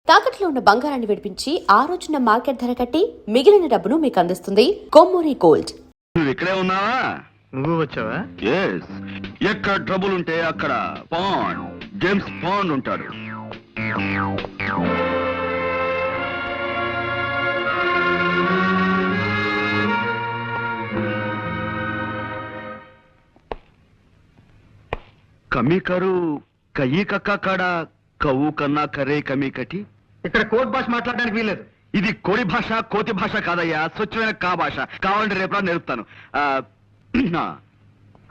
తాకట్లో ఉన్న బంగారాన్ని విడిపించి ఆ రోజున మార్కెట్ ధర కట్టి మిగిలిన డబ్బును మీకు అందిస్తుంది కొమ్మూరి గోల్డ్. నువ్వు ఇక్కడే ఉన్నావా? నువ్వు వచ్చావా? ఎస్. ఎక్కడ ట్రబుల్ ఉంటే అక్కడ పాండ్ జేమ్స్ పాండ్ ఉంటాడు. కమీ కరు కయ్యి కక్క కాడ కవ్వు కన్నా కరే కమీ కటి. ఇక్కడ కోర్ట్ భాష మాట్లాడడానికి వీల్లేదు. ఇది కోడి భాష కోతి భాష కాదయ్యా, స్వచ్ఛమైన కా భాష. కావాలంటే రేపు నేర్పుతాను.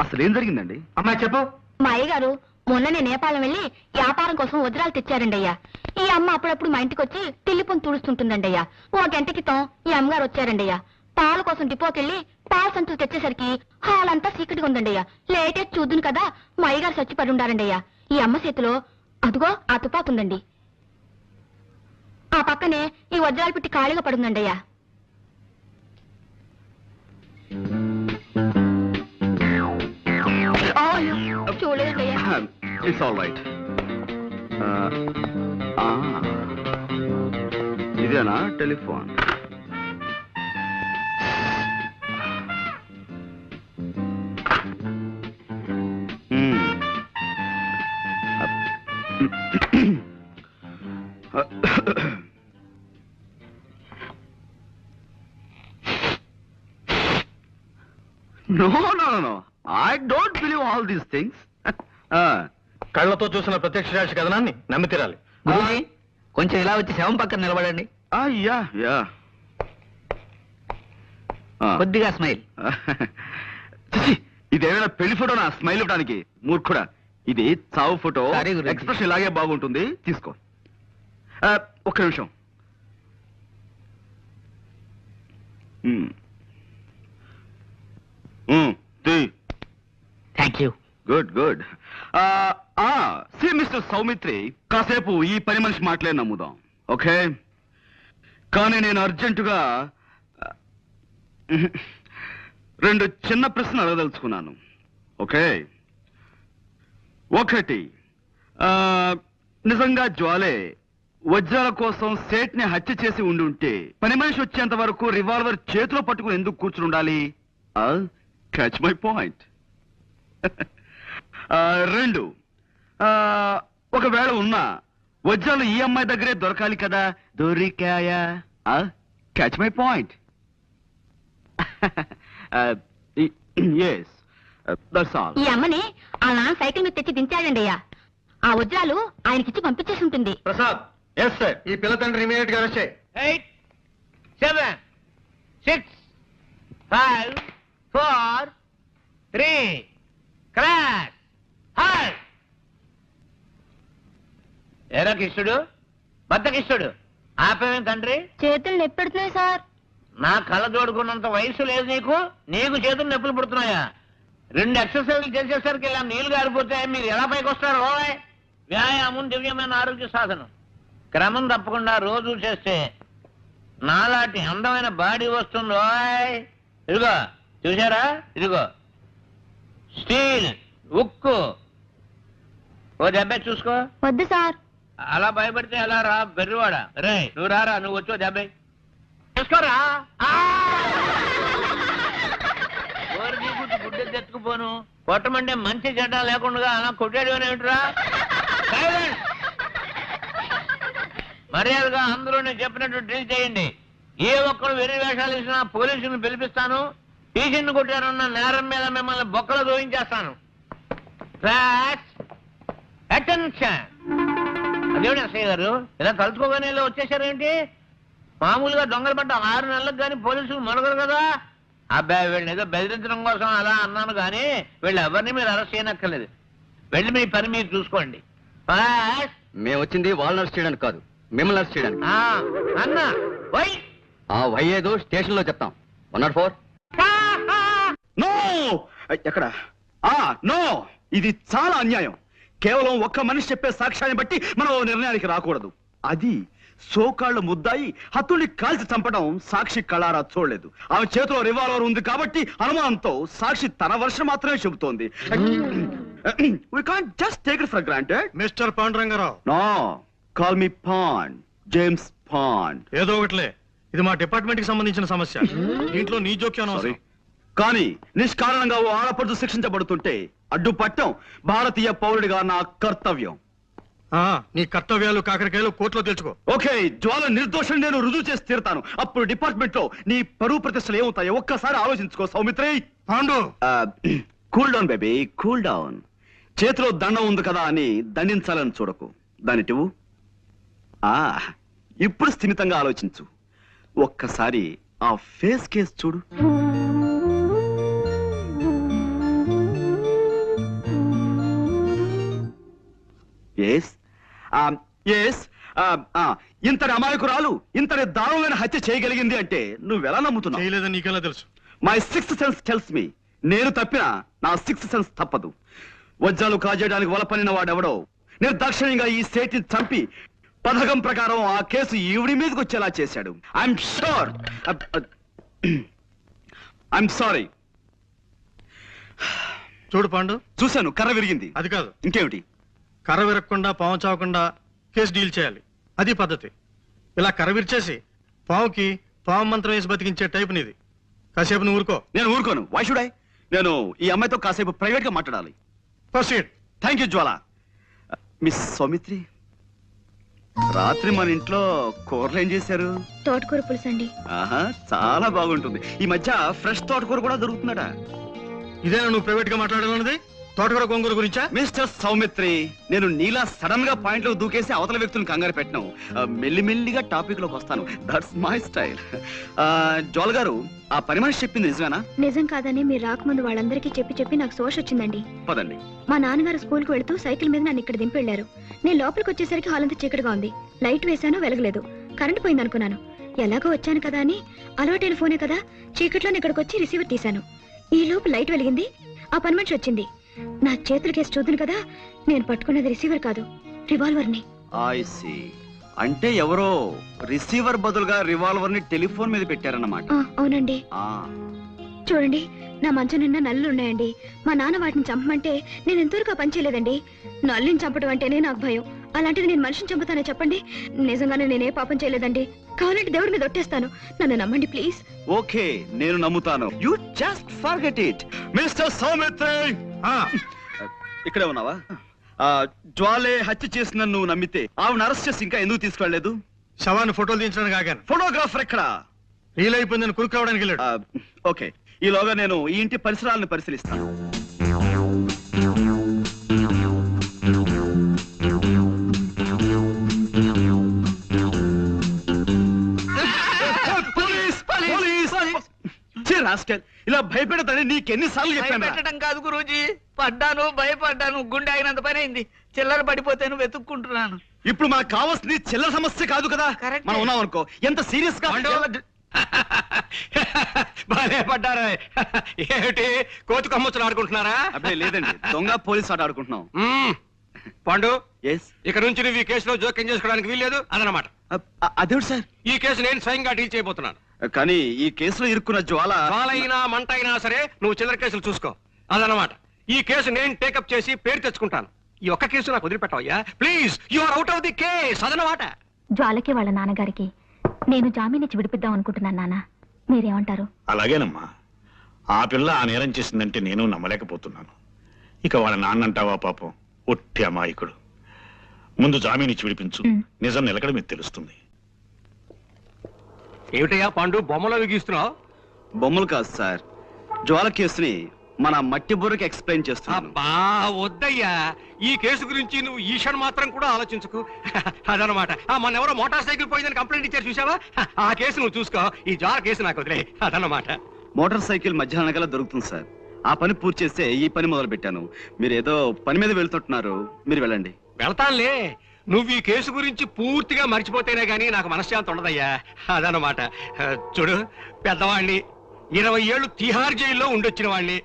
అసలు ఏం జరిగిందండి? అమ్మాయి చెప్పు. మా అయ్యగారు మొన్ననే నేపాలం వెళ్ళి వ్యాపారం కోసం వజ్రాలు తెచ్చారండి అయ్యా. ఈ అమ్మ అప్పుడప్పుడు మా ఇంటికి వచ్చి తిల్లిపొని తుడుస్తుంటుందండి అయ్యా. ఓ గంట క్రితం ఈ అమ్మగారు వచ్చారండి అయ్యా. పాల కోసం డిపోకెళ్ళి పాల సంచులు తెచ్చేసరికి హాల్ అంతా సీక్రెట్గా ఉందండి అయ్యా. లేటే చూద్దును కదా మా అయ్యగారు చచ్చిపడి ఉండారండి అయ్యా. ఈ అమ్మ చేతిలో అదుగో ఆ తుపాకు ఉందండి. ఆ పక్కనే ఈ వజ్రాలు పెట్టి ఖాళీగా పడుందండి అయ్యా. చూడలేదండి అయ్యా. It's all right. ఇదేనా telephone? No, no, no, no. I don't believe all these things. కళ్ళతో చూసిన ప్రత్యక్ష సాక్షి కథనాన్ని నమ్మి తీరాలి. కొంచెం ఇలా వచ్చి శవం పక్కన నిలబడండి. Yeah yeah. కొద్దిగా స్మైల్. ఇదేమైనా పెళ్లి ఫోటోనా స్మైల్ ఇవ్వడానికి? మూర్ఖుడా, ఇది చావు ఫోటో. ఎక్స్ప్రెషన్ ఇలాగే బాగుంటుంది, తీసుకో. ఒక్క నిమిషం. Thank you. Good good. See mister Soumitri, కాసేపు ఈ పని మనిషి మాటలే నమ్ముదాం, ఓకే? కానీ నేను అర్జెంటుగా రెండు చిన్న ప్రశ్నలు అడగదలుచుకున్నాను, ఓకే? ఒకటి, నిజంగా జ్వాలే వజ్రాల కోసం సేట్ని హత్య చేసి ఉండుంటే పని మనిషి వచ్చేంత వరకు రివాల్వర్ చేతిలో పట్టుకుని ఎందుకు కూర్చుని ఉండాలి? Catch my point. రెండు, ఒకవేళ ఉన్నా వజ్రాలు ఈ అమ్మాయి దగ్గరే దొరకాలి కదా, దొరికాయా? Catch my point. Yes, that's all. ఈ అమ్మని ఆ నాన్న సైకిల్ మీద తెచ్చి దించాడండి అయ్యా. ఆ వజ్రాలు ఆయనకిచ్చి పంపించేసి ఉంటుంది. ప్రసాద్. Yes sir. ఈ పిల్ల తండ్రి ఇమీడియట్ గా అరెస్ట్ చేయి. 8 7 6 5 4 3 క్రాష్. హాయ్ ఏరా కిష్టుడు, బద్ద కిష్టుడు, ఆపేమేం తండ్రి? చేతులు నొప్పెడుతున్నాయి సార్. నా కళ్ళ జోడుకున్నంత వయసు లేదు నీకు, నీకు చేతులు నొప్పులు పుడుతున్నాయా? 2 ఎక్సర్సైజ్లు చేసేసరికి ఇలా నీళ్లు గారిపోతాయి. మీరు ఎలా పైకి వస్తారు? ఓయ్, వ్యాయామం దివ్యమైన ఆరోగ్య సాధనం. క్రమం తప్పకుండా రోజు చేస్తే నాలాంటి అందమైన బాడీ వస్తుంది. ఓయ్, ఇదిగో చూసారా, ఇదిగో స్టీల్, ఉక్కు. ఓ దెబ్బ చూసుకో. వద్దు సార్. అలా భయపడితే ఎలా రా బెర్రివాడ. రే నువ్వు రారా, నువ్వు వచ్చో దెబ్బ చూసుకోరా. గుడ్డ తెచ్చుకుపోను కొట్టమంటే మంచి చెడ్డ లేకుండా అలా కొట్టాడు ఏమిట్రా? మర్యాదగా అందరూ నేను చెప్పినట్టు డ్రిల్ చేయండి. ఏ ఒక్కరు వెర్రి వేషాలు ఇచ్చినా పోలీసులను పిలిపిస్తాను. టీచర్ని కొట్టారన్న నేరం మీద మిమ్మల్ని బొక్కలు దోయించేస్తాను. అటెన్షన్. అదేమిటి ఎస్ఐ గారు ఇలా తలుచుకోగానే ఇలా వచ్చేసారేంటి? మామూలుగా దొంగలు పడ్డ 6 నెలలకు కానీ పోలీసులు మొదలగరు కదా. అబ్బాయి వీళ్ళని ఏదో బెదిరించడం కోసం అలా అన్నాను కానీ వీళ్ళు ఎవరిని మీరు అరెస్ట్ చేయనక్కర్లేదు. వెళ్ళి మీ పని మీరు చూసుకోండి. మేము వచ్చింది వాళ్ళని అరెస్ట్ చేయడానికి కాదు, మిమ్మల్ని అరెస్ట్ చేయడానికి. అన్న వై ఆ వై ఏదో స్టేషన్ లో చెప్తాం. 104. నో, ఎక్కడ? నో, ఇది చాలా అన్యాయం. కేవలం ఒక్క మనిషి చెప్పే సాక్ష్యాన్ని బట్టి మనం నిర్ణయానికి రాకూడదు. అది సోకాళ్ల ముద్దాయి హత్తుల్ని కాల్చి చంపడం సాక్షి కళారా చూడలేదు. ఆమె చేతిలో రివాల్వర్ ఉంది కాబట్టి అనుమానంతో సాక్షి తన వర్షం మాత్రమే చెబుతోంది. We can't just take it for granted. Mister Panduranga Rao. No, call me Pond. James bond. ఏదో ఒకటిలే, ఇది మా డిపార్ట్మెంట్ కి సంబంధించిన సమస్య. దీంట్లో నీ జోక్యం సారీ. అవసరం. కానీ నిష్కారణంగా ఓ ఆడపడుచు శిక్షించబడుతుంటే అడ్డుపట్టం భారతీయ పౌరుడిగా నా కర్తవ్యం. నీ కర్తవ్యాలు కాకరకాయలు కోర్టులో తెలుసుకో. ఓకే, జ్వాల నిర్దోషం నేను రుజువు చేసి తీరుతాను. అప్పుడు డిపార్ట్మెంట్ లో నీ పరువు ప్రతిష్టలు ఏమవుతాయో ఒక్కసారి ఆలోచించుకో Saumitri. Pandu, cool down baby, cool down. చేతిలో దండం ఉంది కదా అని దండించాలని చూడకు. దానిటివు. ఇప్పుడు స్థిమితంగా ఆలోచించు. ఒక్కసారి ఆ ఫేస్ కేస్ చూడు. ఎస్ ఎస్ ఇంతటి అమాయకురాలు ఇంతటి దారుణమైన హత్య చేయగలిగింది అంటే నువ్వెలా నమ్ముతున్నావు? చేయలేదని నీకెలా తెలుసు? My sixth sense tells me. నేను తప్పినా నా సిక్స్త్ సెన్స్ తప్పదు. వజ్రాలు కాజేయడానికి వలపనిన వాడెవడో నిర్దాక్షిణ్యంగా ఈ సేటిని చంపి పథకం ప్రకారం ఆ కేసు ఈవిడి మీదకి వచ్చేలా చేశాడు. I'm sure. I'm sorry. చూడు పాండు, చూశాను, కర్ర విరిగింది. అది కాదు, ఇంకేమిటి? కర్ర విరగకుండా పాము చావకుండా కేసు డీల్ చేయాలి. అది పద్ధతి. ఇలా కర్ర విరిచేసి పావుకి పాము మంత్రం వేసి బతికించే టైప్ నీది. కాసేపు నువ్వు ఊరుకో. నేను ఊరుకోను. Why should I? నేను ఈ అమ్మాయితో కాసేపు ప్రైవేట్ గా మాట్లాడాలి. Proceed. Thank you Jwala. Miss Soumitri, రాత్రి మన ఇంట్లో కూరలు ఏం చేశారు? తోటకూర పులుసు అండి. ఆహా, చాలా బాగుంటుంది. ఈ మధ్య ఫ్రెష్ తోటకూర కూడా దొరుకుతున్నాడా? ఇదేనా నువ్వు ప్రైవేట్ గా మాట్లాడాలన్నది? తోటకూర గోంగూర గురించా? మిస్టర్ సౌమిత్రి, నేను నీలా సడన్ గా పాయింట్ లో దూకేసి అవతల వ్యక్తులను కంగారు పెట్టను. మెల్లిమెల్లిగా టాపిక్ లోకి వస్తాను. That's my style. జోల్ గారు, ఆ పని మనిషి చెప్పింది నిజమేనా? నిజం కాదని మీరు రాకముందు వాళ్ళందరికీ చెప్పి నాకు సోష వచ్చిందండి. పదండి. మా నాన్నగారు స్కూల్ కు వెళుతూ సైకిల్ మీద నన్ను ఇక్కడ దింపెళ్లారు. నేను లోపలికి వచ్చేసరికి హాల్ అంతా చీకటిగా ఉంది. లైట్ వేశాను, వెలగలేదు. కరెంట్ పోయింది అనుకున్నాను. ఎలాగో వచ్చాను కదా అని అలవాటైన ఫోనే కదా, చీకట్లోనే ఇక్కడికి వచ్చి రిసీవర్ తీశాను. ఈ లోపు లైట్ వెలిగింది. ఆ పని మనిషి వచ్చింది. నా చేతుల కేసు చూద్దును కదా, నేను పట్టుకున్నది రిసీవర్ కాదు, రివాల్వర్ ని. I see. అంటే ఎవరో రిసీవర్ బదులుగా రివాల్వర్ ని టెలిఫోన్ మీద పెట్టారన్నమాట. అవునండి. చూడండి, నా మంచం నిండా నల్లులు ఉన్నాయండి. మా నాన్న వాటిని చంపమంటే నేను ఎంతవరకు పని చేయలేదండి. నల్లుని చంపడం అంటేనే నాకు భయం. అలాంటిది నేను మనిషిని చంపుతానే చెప్పండి? నిజంగానే నేనే పాపం చేయలేదండి. కావాలంటే దేవుడి మీద ఒట్టేస్తాను. నన్ను నమ్మండి ప్లీజ్. ఓకే, నేను నమ్ముతాను. You just forget it. Mister Saumitri, ఇక్కడే ఉన్నావా? జ్వాలే హత్య చేసిన నువ్వు నమ్మితే ఆవిడ అరెస్ట్ చేసి ఇంకా ఎందుకు తీసుకెళ్లలేదు? శవాన్ని ఫోటోలు తీయించడానికి ఆగాను. ఫోటోగ్రాఫర్ ఎక్కడ? రీల్ అయిపోయిందని కురుకు రావడానికి వెళ్ళాడు. ఓకే, ఈలోగా నేను ఈ ఇంటి పరిసరాలను పరిశీలిస్తాను. ఇలా భయపెడతాని నీకెన్నిసార్లు చెప్పాను? పెట్టడం కాదు గురూజీ, పడ్డాను, భయపడ్డాను, గుండె అయినంత పని అయింది. చిల్లర పడిపోతేను వెతుక్కుంటున్నాను. ఇప్పుడు మనకు కావాల్సింది చిల్లర సమస్య కాదు కదా. Correct. మనం ఉన్నాం అనుకో, ఎంత సీరియస్ గా బాగా పడ్డారా? ఏమిటి కోతి కొమ్మచ్చులు ఆడుకుంటున్నారా? అప్పుడే లేదండి, దొంగ పోలీస్ ఆట ఆడుకుంటున్నాం. పాండు, ఎస్. ఇక నుంచి నువ్వు ఈ కేసులో జోక్యం చేసుకోవడానికి వీల్లేదు అదనమాట. అదేవిడు సార్, ఈ కేసు నేను స్వయంగా డీల్ చేయబోతున్నాను. కానీ ఈ కేసులో ఇరుక్కున్న జ్వాల పాలైనా మంట అయినా సరే నువ్వు చిల్లర కేసులు చూసుకో అదనమాట. ఈ కేసు నేను టేకప్ చేసి పేరు తెచ్చుకుంటాను. ఈ ఒక్క కేసు నాకు వదిలిపెట్టవయ్యా please. You are out of the case అదనమాట. జ్వాలకి వాళ్ళ నాన్నగారికి నేను జామీన్ ఇచ్చి విడిపిద్దాం అనుకుంటున్నాను. నాన్న, మీరేమంటారు? అలాగేనమ్మా. ఆ పిల్ల ఆ నేరం చేసిందంటే నేను నమ్మలేకపోతున్నాను. ఇక వాళ్ళ నాన్నంటావా పాపం, ఒట్టి అమాయకుడు. ముందు జామీన్ ఇచ్చి విడిపించు, నిజం నిలకడ మీకు తెలుస్తుంది. ఏమిటయ్యా పాండు బొమ్మలో గీస్తున్నావు? బొమ్మలు కాదు సార్, జ్వాల కేసుని మన మట్టి బుర్రకి ఎక్స్ప్లెయిన్ చేస్తున్నాను. అబ్బా వద్దయ్యా, ఈ కేసు గురించి నువ్వు ఈషన్ మాత్రం కూడా ఆలోచించుకు అదనమాట. మన ఎవరో మోటార్ సైకిల్ పోయిందని కంప్లైంట్ ఇచ్చారు చూసావా? ఆ కేసు నువ్వు చూసుకో, ఈ జ్వాల కేసు నాకు వదిలే అదనమాట. మోటార్ సైకిల్ మధ్యాహ్నం కల్లా దొరుకుతుంది సార్. ఆ పని పూర్తి చేస్తే ఈ పని మొదలు పెట్టాను. మీరు ఏదో పని మీద వెళ్తుంటున్నారు, మీరు వెళ్ళండి. వెళ్తానులే, నువ్వు ఈ కేసు గురించి పూర్తిగా మర్చిపోతేనే గానీ నాకు మనశ్శాంతి ఉండదయ్యా అదనమాట. చూడు, పెద్దవాణ్ణి, 20 ఏళ్ళు తిహార్ జైల్లో ఉండొచ్చిన వాణ్ణి,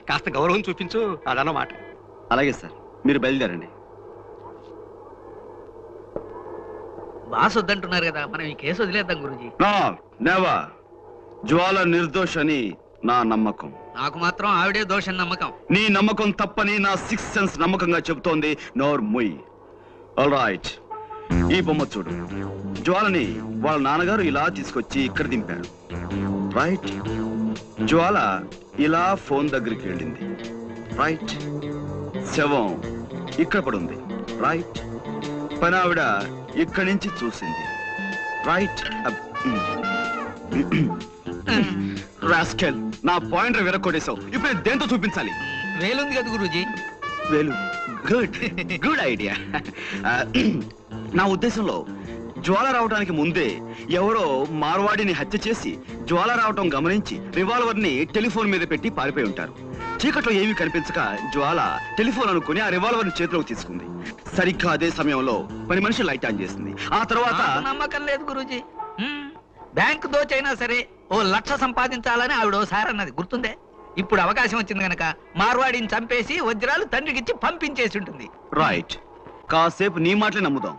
కాస్త గౌరవం చూపించు అదనమాట. అలాగే సార్, మీరు బయలుదేరండి. బాస్ వద్దంటున్నారు కదా, మనం ఈ కేసు వదిలేద్దాం గురూజీ. No never. జ్వాల నిర్దోష్ అని నా నమ్మకం. నాకు మాత్రం ఆవిడే దోషం నమ్మకం. నీ నమ్మకం తప్పని నా సిక్స్త్ సెన్స్ నమ్మకంగా చెబుతోంది. నోర్ ముయ్. ఆల్ రైట్, ఈ బొమ్మ చూడు. జ్వాలని వాళ్ళ నాన్నగారు ఇలా తీసుకొచ్చి ఇక్కడ దింపారు, రైట్? జ్వాల ఇలా ఫోన్ దగ్గరికి వెళ్ళింది, రైట్? శవం ఇక్కడ పడుంది, రైట్? పనావిడ ఇక్కడి నుంచి చూసింది, రైట్? రాస్కెల్, నా పాయింటర్ విరక్కొడేశావు. ఇప్పుడు నేను దేంతో చూపించాలి? వేలుంది కదా గురూజీ. వేలు. Good good idea. నా ఉద్దేశంలో జ్వాల రావడానికి ముందే ఎవరో మార్వాడిని హత్య చేసి జ్వాల రావటం గమనించి రివాల్వర్ ని టెలిఫోన్ మీద పెట్టి పారిపోయి ఉంటారు. చీకట్లో ఏమీ కనిపించక జ్వాల టెలిఫోన్ అనుకుని ఆ రివాల్వర్ ని చేతిలోకి తీసుకుంది. సరిగ్గా అదే సమయంలో పని మనిషి లైట్ ఆన్ చేసింది. ఆ తర్వాత నాకు నమ్మకం లేదు గురూజీ. బ్యాంకు దోచైనా సరే 1,00,000 సంపాదించాలని ఆవిడ ఓసారి అన్నది గుర్తుందే. ఇప్పుడు అవకాశం వచ్చింది గనక మార్వాడిని చంపేసి వజ్రాలు తండ్రికిచ్చి పంపించేసి ఉంటుంది. రైట్, కాసేపు నీ మాటలే నమ్ముదాం.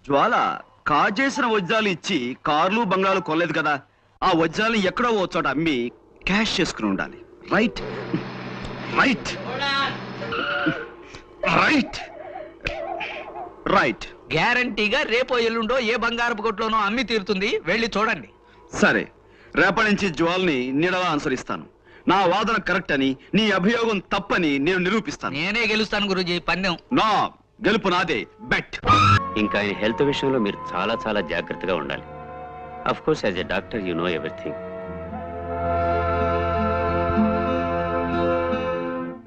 జ్వాల కాజేసిన వజ్రాలు ఇచ్చి కార్లు బంగ్లాలు కొనలేదు కదా, ఆ వజ్రాలు ఎక్కడో ఓ చోట అమ్మి క్యాష్ చేసుకుని ఉండాలి, రైట్? Right right right. గ్యారంటీగా రేపో ఎల్లుండో ఏ బంగారపు కొట్లోనో అమ్మి తీరుతుంది, వెళ్ళి చూడండి. సరే, రేపటి నుంచి జ్వాల్ని నీడలా అనుసరిస్తాను. నా వాదన కరెక్ట్ అని, నీ అభియోగం తప్పని నేను నిరూపిస్తాను. నేనే గెలుస్తాను గురూజీ పందెం. నా గెలుపు నాదే, బెట్. ఇంకా ఆయన హెల్త్ విషయంలో మీరు చాలా చాలా జాగ్రత్తగా ఉండాలి. Of course as a doctor you know everything.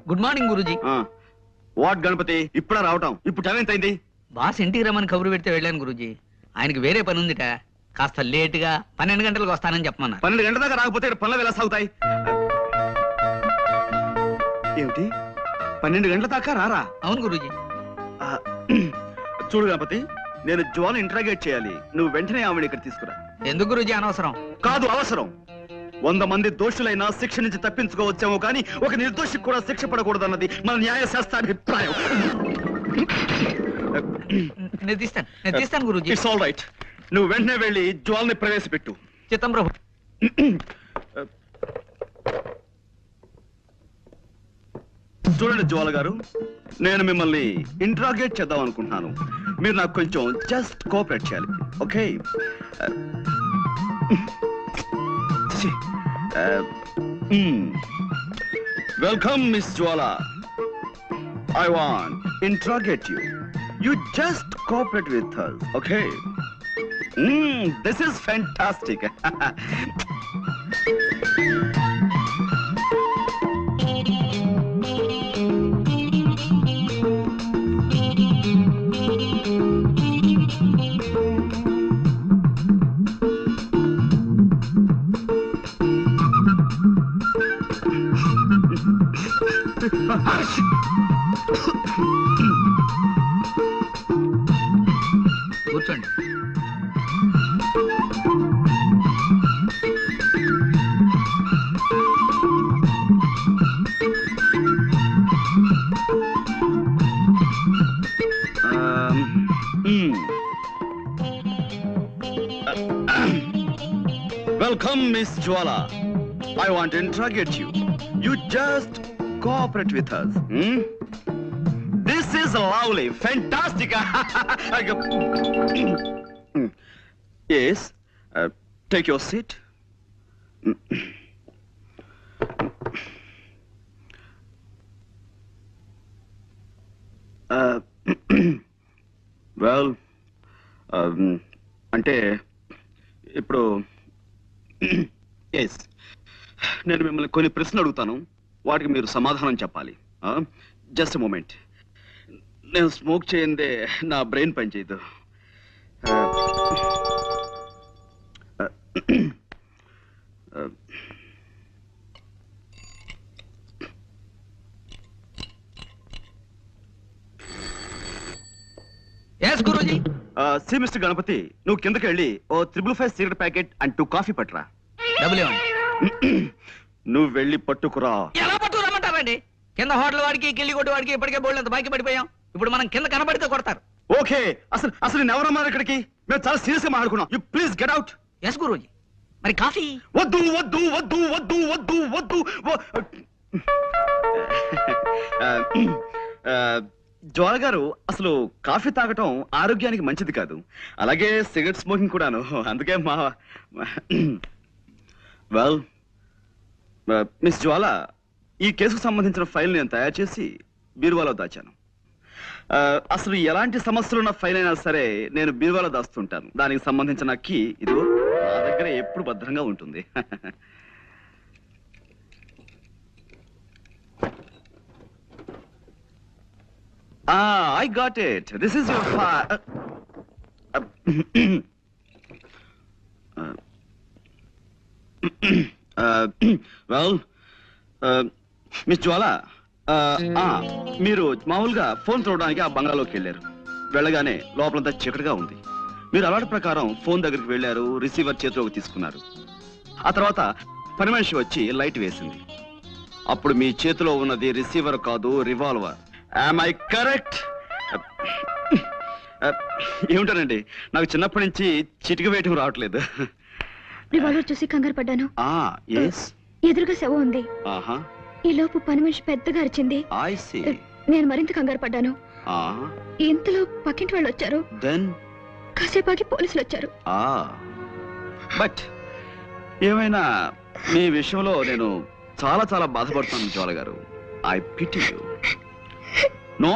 Good morning Guruji. What Ganapathi, ఇప్పుడా రావటం? ఇప్పుడు టైం ఎంత అయింది? బాస్ ఇంటికి రమ్మని కబురు పెడితే వెళ్ళాను గురూజీ. ఆయనకి వేరే పని ఉందిట, కాస్త లేటుగా 12 గంటలకు వస్తానని చెప్పమన్నారు. 12 గంటల దాకా రాకపోతే పనులు ఎలా సాగుతాయి? ఏమిటి, 12 గంటల దాకా రారా? అవును గురూజీ. ఆ, చూడు గణపతి, నేను జ్వాల ఇంట్రాగేట్ చేయాలి. నువ్వు వెంటనే ఆవిడ ఇక్కడ తీసుకురా. ఎందుకు గురూజీ అనవసరం? కాదు, అవసరం. 100 మంది దోషులైనా శిక్ష నుంచి తప్పించుకోవచ్చేమో కానీ ఒక నిర్దోషికి కూడా శిక్ష పడకూడదన్నది మన న్యాయశాస్త్ర అభిప్రాయం. నేను తీస్తాను గురూజీ. It's all right. నువ్వు వెంటనే వెళ్ళి జ్వాల్ని ప్రవేశపెట్టు. చిత్తం ప్రభు. చూడండి జ్వాల గారు, నేను మిమ్మల్ని ఇంట్రాగేట్ చేద్దాం అనుకుంటున్నాను. మీరు నాకు కొంచెం జస్ట్ కోఆపరేట్ చేయాలి, okay? Welcome miss Jwala. I want interrogate you. You just cooperate with us, okay? This is fantastic. కూర్చోండి. Welcome, Miss Jwala. I want to interrogate you. You just cooperate with us. This is lovely, fantastic. Yes, take your seat. Well, అంటే ఇప్పుడు yes, నేను మిమ్మల్ని కొన్ని ప్రశ్నలు అడుగుతాను, వాటికి మీరు సమాధానం చెప్పాలి. Just moment. నేను స్మోక్ చేయందే నా బ్రెయిన్ పనిచేయదు. Yes Guruji. See mister Ganapathi, నువ్వు కిందకి వెళ్ళి ఓ 555 సిగరెట్ ప్యాకెట్ అండ్ 2 కాఫీ పట్టురా. డబ్బులు ఇవ్వండి. నువ్వు వెళ్ళి పట్టుకురా. ఎలా పట్టుకురమ్మంటారండి? కింద హోటల్ వాడికి కిల్లి కొట్టు వాడికి ఇప్పటికే బోల్డ్ బాకీ పడిపోయాం. ఇప్పుడు మనం కింద కనబడితే కొడతారు. ఓకే, అసలు అసలు నేను ఎవరన్నారు ఇక్కడికి? మేము చాలా సీరియస్ గా మాట్లాడుకున్నాం. You please get out. Yes Guruji. మరి కాఫీ? వద్దు వద్దు వద్దు వద్దు వద్దు వద్దు. జ్వాల గారు, అసలు కాఫీ తాగటం ఆరోగ్యానికి మంచిది కాదు. అలాగే సిగరెట్ స్మోకింగ్ కూడాను. అందుకే వెల్ మిస్ జ్వాల, ఈ కేసుకు సంబంధించిన ఫైల్ నేను తయారు చేసి బీరువాలో దాచాను. అసలు ఎలాంటి సమస్యలున్న ఫైల్ అయినా సరే నేను బీరువాలో దాస్తుంటాను. దానికి సంబంధించిన కీ ఇదిగో నా దగ్గర ఎప్పుడు భద్రంగా ఉంటుంది. I got it. This is your file. Well, miss Jwala, మీరు మామూలుగా ఫోన్ చూడడానికి ఆ బంగ్లాలోకి వెళ్ళారు. వెళ్ళగానే లోపలంతా చీకటిగా ఉంది. మీరు అలవాటు ప్రకారం ఫోన్ దగ్గరికి వెళ్ళారు, రిసీవర్ చేతిలోకి తీసుకున్నారు. ఆ తర్వాత పని మనిషి వచ్చి లైట్ వేసింది. అప్పుడు మీ చేతిలో ఉన్నది రిసీవర్ కాదు, రివాల్వర్. Am I correct? ఏమిటానండి, నాకు చిన్నప్పటి నుంచి చిటిక వేయటం రావట్లేదు. రివాల్వర్ చూసి కంగారు పడ్డాను. Yes. ఎదురుగా శవం ఉంది. ఈ లోపు పని మనిషి పెద్దగా అరిచింది. I see. నేను మరింత కంగారు పడ్డాను. ఇంతలో పక్కింటి వాళ్ళు వచ్చారు. Then కాసేపాకి పోలీసులు వచ్చారు. బట్ ఏమైనా మీ విషయంలో నేను చాలా చాలా బాధపడుతున్నాను జ్వాల గారు. I pity you. No.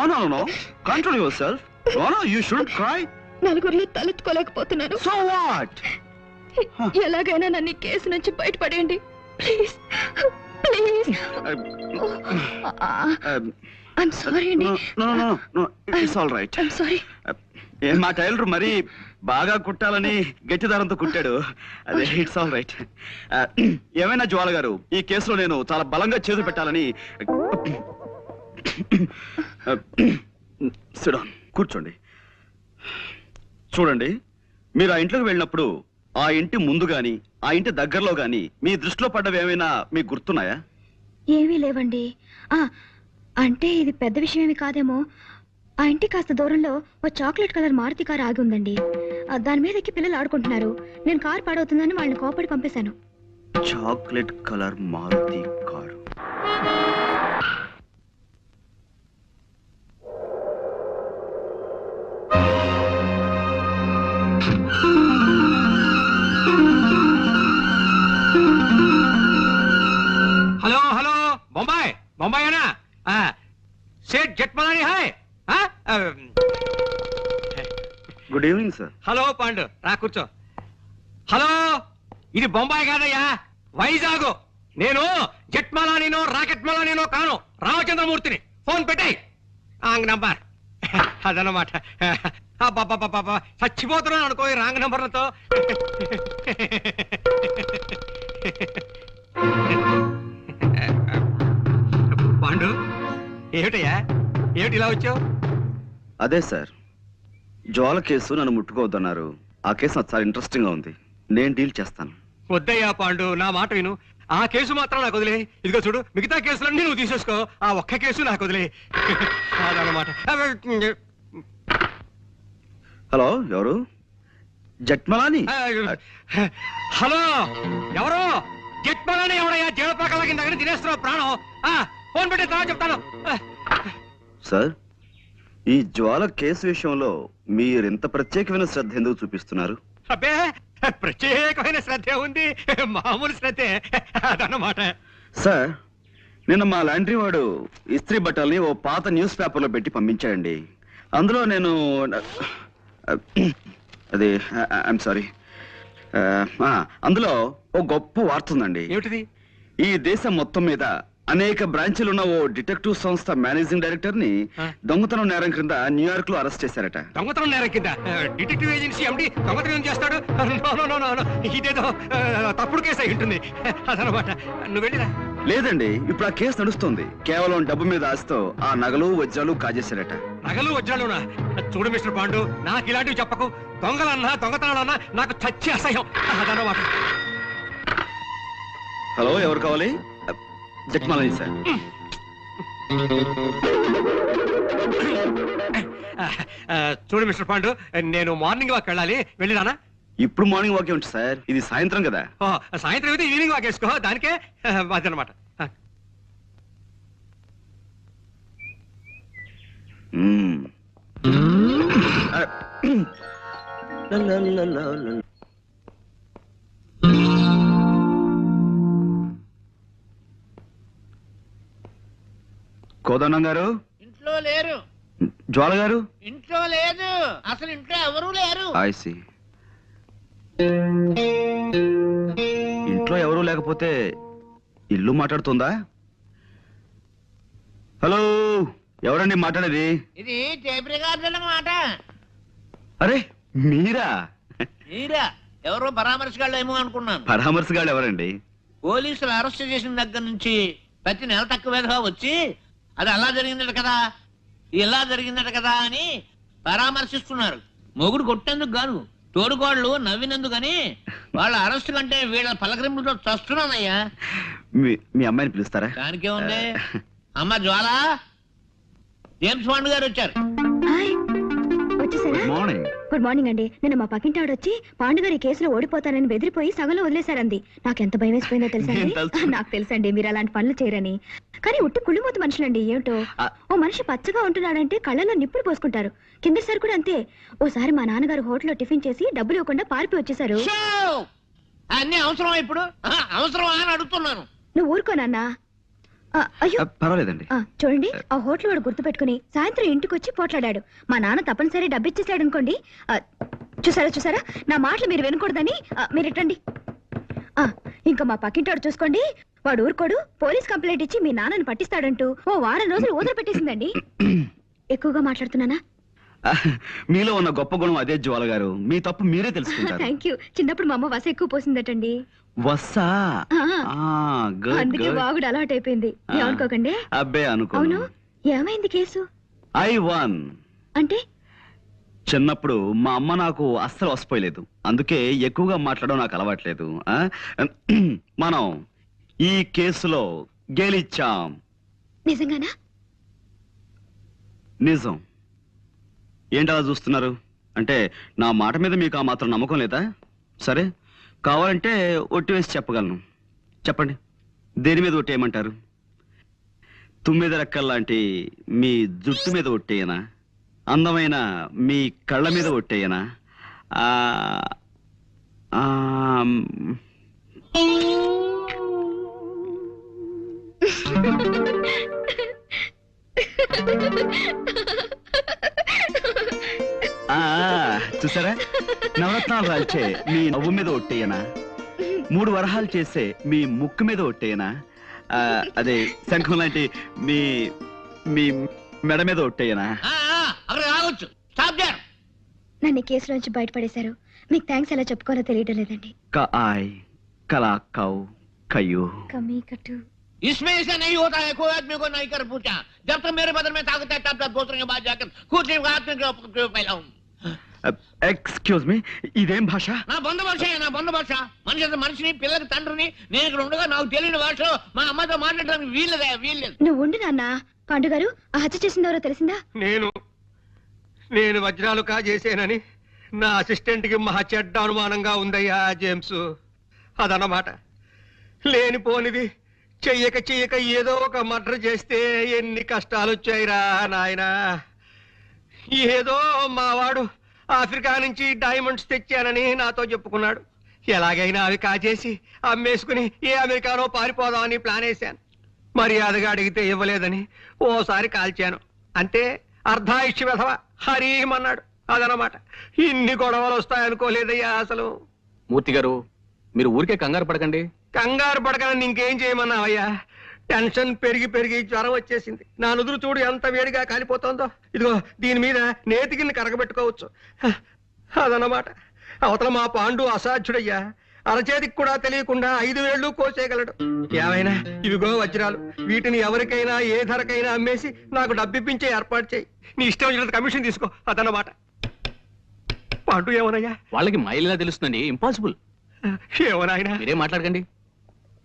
Control yourself. No, you shouldn't cry. నలుగురిలో తలెత్తుకోలేకపోతున్నాను. So what? ఎలాగైనా నన్ను ఈ కేసు నుంచి బయటపడేయండి ప్లీజ్. ప్లీజ్. ఐమ్ సారీ అండి. No. It's all right. I'm sorry. మా టైలర్ మరీ బాగా కుట్టాలని గట్టి దారంతో కుట్టాడు. అదే ఇట్స్ ఆల్ రైట్. ఏమైనా జ్వాల గారు, ఈ కేసులో నేను చాలా బలంగా చేతులు పెట్టాలని. సిడాన్, కూర్చోండి. చూడండి, మీరు ఆ ఇంట్లోకి వెళ్ళినప్పుడు ఆ ఇంటి ముందు గాని ఆ ఇంటి దగ్గరలో గాని మీ దృష్టిలో పడ్డవి ఏమైనా మీకు గుర్తున్నాయా? ఏమీ లేవండి. అంటే ఇది పెద్ద విషయం ఏమి కాదేమో. ఆ ఇంటి కాస్త దూరంలో ఓ చాక్లెట్ కలర్ మారుతి కారు ఆగి ఉందండి. దాని మీద ఎక్కి పిల్లలు ఆడుకుంటున్నారు. నేను కారు పాడవుతుందని వాళ్ళని కోపడి పంపేశాను. Chocolate colour Maruti car. Hello బొంబాయేనా? సేట్ Jatmalani hi. Good evening sir. Hello Pandu, రా కూర్చో. హలో, ఇది బొంబాయి కాదయ్యా, వైజాగ్. నేను జట్మలానీనో రాకెట్మలానీనో కాను, రామచంద్రమూర్తిని. ఫోన్ పెట్టాయి రాంగ్ నంబర్. అదనమాట. చచ్చిపోతున్నాను అనుకో ఈ రాంగ్ నంబర్లతో. పాండు, ఏమిటయ్యా, ఏమిటి ఇలా వచ్చావు? అదే సార్, జ్వాల కేసు నన్ను ముట్టుకోవద్దన్నారు. ఆ కేసు నాకు చాలా ఇంట్రెస్టింగ్ గా ఉంది. నేను డీల్ చేస్తాను. వద్దయ్యా పాండు, నా మాట విను. ఆ కేసు మాత్రం నాకు వదిలే. ఇదిగో చూడు, మిగతా కేసులన్నీ నువ్వు తీసేసుకో. ఆ ఒక్క కేసు నాకు వదిలే. అదనమాట. హలో, ఎవరు? జట్మలాని? హలో, ఎవరు? జట్మలాని ఎవడయ్యా? జీవపాకల కింద తినేస్తున్నావు ప్రాణం. ఫోన్ పెట్టే తర్వాత చెప్తాను. సార్, ఈ జ్వాల కేసు విషయంలో మీరు ఇంత ప్రత్యేకమైన శ్రద్ధ ఎందుకు చూపిస్తున్నారు? అబ్బే, ప్రత్యేకమైన శ్రద్ధే ఉంది, మామూలు శ్రద్ధే. అదన్నమాట. సార్, నిన్న మా లాండ్రీ వాడు ఇస్త్రీ బట్టల్ని ఓ పాత న్యూస్ పేపర్లో పెట్టి పంపించాడండి. అందులో నేను అది ఐఎమ్ సారీ, అందులో ఓ గొప్ప వార్త ఉందండి. ఏమిటిది? ఈ దేశం మొత్తం మీద అనేక బ్రాంచీలు ఉన్న ఓ డిటెక్టివ్ సంస్థ మేనేజింగ్ డైరెక్టర్ ని దొంగతనం నేరం కింద న్యూయార్క్ లో అరెస్ట్ చేశారట. దొంగతనం నేరం కింద డిటెక్టివ్ ఏజెన్సీ ఎండి దొంగతనం చేస్తాడు? ఇదేదో తప్పుడు కేసు అయి ఉంటుంది. అదనమాట. నువ్వు వెళ్ళిరా. లేదండి, ఇప్పుడు ఆ కేసు నడుస్తుంది. కేవలం డబ్బు మీద ఆశతో ఆ నగలు వజ్రాలు కాజేశారట. నగలు వజ్రాలునా? చూడు మిస్టర్ పాండు, నాకు ఇలాంటివి చెప్పకు. దొంగలన్నా దొంగతనాలన్నా నాకు చచ్చి అసహ్యం. అదనమాట. హలో, ఎవరు కావాలి? జట్మలాని సార్. చూడు మిస్టర్ పాండు, నేను మార్నింగ్ వాక్ వెళ్ళాలి, వెళ్ళిరానా? ఇప్పుడు మార్నింగ్ వాకే ఉంటుంది సార్, ఇది సాయంత్రం కదా. సాయంత్రం అయితే ఈవినింగ్ వాక్ వేసుకో, దానికే అదనమాట. మ్మ్. కోదండం గారు, ఇంట్లో లేరు. జ్వాల గారు. ఇంట్లో లేదు. అసలు ఇంట్లో ఎవరూ లేరు. ఐసి ఇంట్లో ఎవరూ లేకపోతే ఇల్లు మాట్లాడుతుందా? హలో, ఎవరండి మాట్లాడేది? ఇది టేప్ రికార్డుల మాట. అరే మీరా? మీరా? ఎవరో పరామర్శగాళ్ళు ఏమో అనుకున్నాను. పరామర్శగాళ్ళు ఎవరండి? పోలీసులు అరెస్ట్ చేసిన దగ్గర నుంచి ప్రతి నెల తక్కువేగా వచ్చి అది అలా జరిగిందట కదా, ఇలా జరిగిందట కదా అని పరామర్శిస్తున్నారు. మొగుడు కొట్టేందుకు గాను, తోడుకోళ్ళు నవ్వినందుకని వాళ్ళ అరెస్ట్ కంటే వీళ్ళ పలకరింపులతో చస్తున్నానయ్యా. మీ అమ్మాయిని పిలుస్తారా? దానికే ఉంది. అమ్మ జ్వాల, జేమ్స్ బాండ్ గారు వచ్చారు. వచ్చేసారా? మార్నింగ్. గుడ్ మార్నింగ్ అండి. నిన్న మా పక్కింటి ఆవిడ వచ్చి పాండుగారు ఈ కేసులో ఓడిపోతానని బెదిరిపోయి సగంలో వదిలేశారంది. నాకెంత భయం వేసిపోయిందో తెలుసా అండి? నేను తెలుసు. నాకు తెలుసండి మీరు అలాంటి పనులు చేయరని. కానీ ఉట్టి కుళ్ళిమూత మనుషులండి. ఏమిటో ఓ మనిషి పచ్చగా ఉంటున్నాడంటే కళ్ళలో నిప్పులు పోసుకుంటారు. కిందసారి కూడా అంతే. ఓసారి మా నాన్నగారు హోటల్లో టిఫిన్ చేసి డబ్బులు ఇవ్వకుండా పారిపోయి వచ్చేసారు. షో! అన్ని అవసరమా ఇప్పుడు? అవసరమా అని అడుగుతున్నాను. నువ్వు ఊరుకోనన్నా. అయ్యో పర్వాలేదండి. చూడండి, ఆ హోటల్ వాడు గుర్తు పెట్టుకుని సాయంత్రం ఇంటికి వచ్చి పోట్లాడాడు. మా నాన్న తప్పనిసరి డబ్బిచ్చేసాడు అనుకోండి. చూసారా నా మాటలు మీరు వినకూడదని మీరు ఇట్టండి. ఇంకా మా పక్కింటాడు చూసుకోండి, వాడు ఊరుకోడు. పోలీస్ కంప్లైంట్ ఇచ్చి మీ నాన్నని పట్టిస్తాడంటూ ఓ వారం రోజులు ఊదర పెట్టేసిందండి. ఎక్కువగా మాట్లాడుతున్నానా? మీలో ఉన్న గొప్ప గుణం అదే జ్వాల గారు. మీ తప్పు మీరే తెలుసుకుంటారు. Thank you. చిన్నప్పుడు మా అమ్మ వస ఎక్కువ పోసిందటండి. వస్సా? అందుకే బాగుడు అలవాటు అయిపోయింది. ఏమనుకోకండి. అబ్బే అనుకో. అవును, ఏమైంది కేసు? I one. అంటే చిన్నప్పుడు మా అమ్మ నాకు అస్సలు వసిపోయలేదు. అందుకే ఎక్కువగా మాట్లాడడం నాకు అలవాట్లేదు. మనం ఈ కేసులో గెలిచాం. నిజంగానా? నిజం. ఏంటలా చూస్తున్నారు? అంటే నా మాట మీద మీకు ఆ మాత్రం నమ్మకం లేదా? సరే, కావాలంటే ఒట్టి వేసి చెప్పగలను. చెప్పండి, దేని మీద ఒట్టేయమంటారు? తుమ్మిద రెక్కల్లాంటి మీ జుట్టు మీద ఒట్టేయనా? అందమైన మీ కళ్ళ మీద ఒట్టేయనా? చూసారా, నవరత్నాలు రాల్చే మీ నవ్వు మీద ఒట్టేయనా? 3 వరహాలు చేసే మీ ముక్కు మీద ఒట్టేయనా? అదే శంఖం లాంటి మీ మీ మెడ మీద ఒట్టేయనా? అక్కడ రావచ్చు. Stop there. నన్ను కేసులోంచి బయటపడేశారు. మీకు థ్యాంక్స్ ఎలా చెప్పుకోవాలో తెలియడం లేదండి. కాయ్ కలా కౌ కయ్యూ కమీ కట్టు. इसमें ऐसा नहीं होता है. कोई आदमी को नहीं कर पूछा. जब तक मेरे बदन में ताकत है तब तक दूसरे के बाद जाकर खुद से हाथ में फैलाऊं. ఎక్స్క్యూజ్ మీ, ఇదేం భాష? నా బంధు భాష, నా బంధు భాష. మనిషిని పిల్లకి తండ్రిని నేను ఇక్కడ ఉండగా నాకు తెలియని భాషలో మా అమ్మతో మాట్లాడడానికి వీల్లేదు. నువ్వు ఉండు నాన్న. పాండుగారు, ఆ హత్య చేసిందెవరో తెలిసిందా? నేను వజ్రాలు కాజేసానని నా అసిస్టెంట్ కి మహా చెడ్డ అనుమానంగా ఉందయ్యా జేమ్స్. అదన్నమాట. లేనిపోనిది చెయ్యక ఏదో ఒక మర్డర్ చేస్తే ఎన్ని కష్టాలు వచ్చాయిరా నాయనా. ఏదో మావాడు ఆఫ్రికా నుంచి డైమండ్స్ తెచ్చానని నాతో చెప్పుకున్నాడు. ఎలాగైనా అవి కాజేసి అమ్మేసుకుని ఏ అమెరికానో పారిపోదామని ప్లాన్ వేశాను. మర్యాదగా అడిగితే ఇవ్వలేదని ఓసారి కాల్చాను. అంతే, అర్ధాయుష్య వెధవ హరీమన్నాడు. అదనమాట. ఇన్ని గొడవలు వస్తాయనుకోలేదయ్యా అసలు. మూర్తి గారు, మీరు ఊరికే కంగారు పడకండి. కంగారు పడకని ఇంకేం చేయమన్నావయ్యా? టెన్షన్ పెరిగి జ్వరం వచ్చేసింది. నా నుదురు చూడు ఎంత వేడిగా కాలిపోతుందో. ఇదిగో దీని మీద నేతికిని కరగబెట్టుకోవచ్చు. అదన్నమాట. అవతల మా పాండు అసాధ్యుడయ్యా. అరచేతికి కూడా తెలియకుండా 5 వేళ్ళు కోసేయగలడు. ఏమైనా ఇవిగో వజ్రాలు. వీటిని ఎవరికైనా ఏ ధరకైనా అమ్మేసి నాకు డబ్బిప్పించే ఏర్పాటు చేయి. నీ ఇష్టం వచ్చినంత కమిషన్ తీసుకో. అదన్నమాట. పాండు ఏమోనయ్యా? వాళ్ళకి మైలుగా తెలుస్తుందండి. ఇంపాసిబుల్. ఏమోనాయనా? మీరేం మాట్లాడకండి.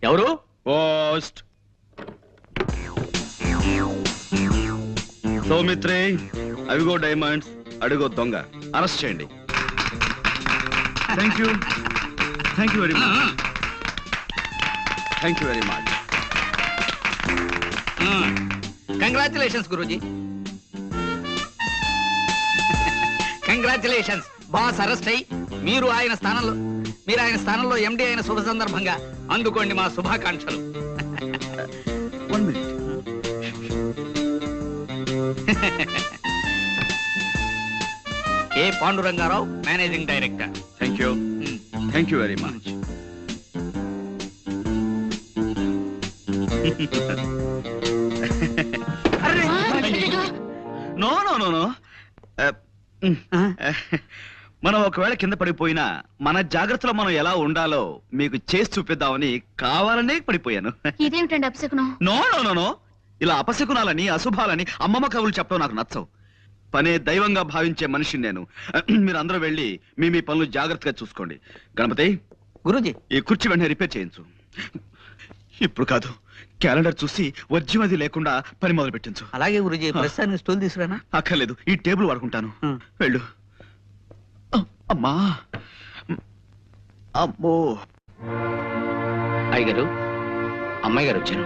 ఎవరు? పోస్ట్. సౌమిత్రి, అవిగో డైమండ్స్, అడుగో దొంగ. అరెస్ట్ చేయండి. Thank you very much. Congratulations Guruji. Congratulations boss arrest అయ్యి మీరు ఆయన స్థానంలో ఎండి అయిన శుభ సందర్భంగా అందుకోండి మా శుభాకాంక్షలు. 1 minute. A Pandurangarao, managing director. Thank you very much. No no no no మనం ఒకవేళ కింద పడిపోయినా మన జాగ్రత్తలో మనం ఎలా ఉండాలో మీకు చేసి చూపిద్దామని కావాలనే పడిపోయాను. ఇదేమిటండి అప్సకునం? నో నో నో నో ఇలా అపశకునాలని అశుభాలని అమ్మమ్మ కవులు చెప్పడం నాకు నచ్చవు. పనే దైవంగా భావించే మనిషిని నేను. మీరు అందరూ వెళ్ళి మీ పనులు జాగ్రత్తగా చూసుకోండి. గణపతి, గురూజీ, ఈ కుర్చీ వెంటనే రిపేర్ చేయించు. ఇప్పుడు కాదు, క్యాలెండర్ చూసి వర్జ్యం అది లేకుండా పని మొదలు పెట్టించు. అలాగే గురూజీ. ప్రస్తుతానికి స్టూల్ తీసుకురానా? అక్కర్లేదు, ఈ టేబుల్ వాడుకుంటాను. వెళ్ళు. అమ్మా, అమ్మో. అయ్యగారు, అమ్మాయి గారు వచ్చారు.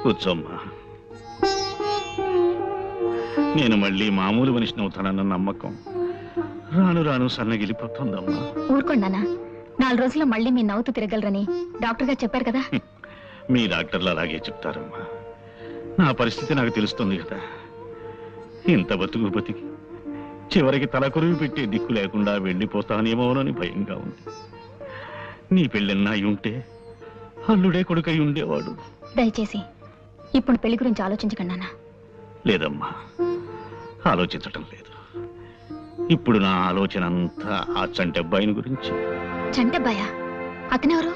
కూర్చోమ్మా. నేను మళ్ళీ మామూలు మనిషిని అవుతానన్న నమ్మకం రాను రాను సన్నగిలిపోతుందమ్మా. ఊరుకోండానా, 4 రోజుల్లో మళ్ళీ మీ నవ్వుతూ తిరగలరని డాక్టర్ గారు చెప్పారు కదా. మీ డాక్టర్లు అలాగే చెప్తారమ్మా. నా పరిస్థితి నాకు తెలుస్తుంది కదా. ఇంత బతికి చివరికి తలకొరివి పెట్టే దిక్కు లేకుండా వెళ్ళిపోతానేమోనని భయంగా ఉంది. నీ పెళ్ళన్నా అయి ఉంటే అల్లుడే కొడుకై ఉండేవాడు. దయచేసి ఇప్పుడు పెళ్లి గురించి ఆలోచించకండి నాన్న. లేదమ్మా, ఆలోచించటం లేదు. ఇప్పుడు నా ఆలోచన అంతా ఆ చంటి అబ్బాయిని గురించి. చంటబ్బాయా? అతనెవరు?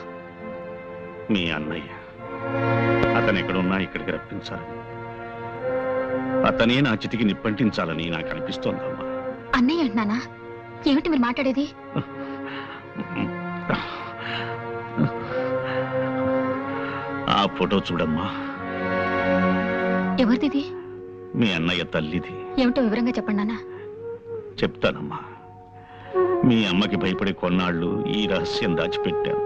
మీ అన్నయ్య. అతను ఎక్కడున్నా ఇక్కడికి రప్పించాలని, అతనే నా చితికి నిప్పంటించాలని నాకు అనిపిస్తోందమ్మా. అన్నయ్య అంటున్నానా? ఏమిటి మీరు మాట్లాడేది? ఆ ఫోటో చూడమ్మా. ఎవరిది? మీ అన్నయ్య తల్లిది. ఏమిటో వివరంగా చెప్పండి నాన్న. చెప్తానమ్మా. మీ అమ్మకి భయపడి కొన్నాళ్ళు ఈ రహస్యం దాచిపెట్టాను.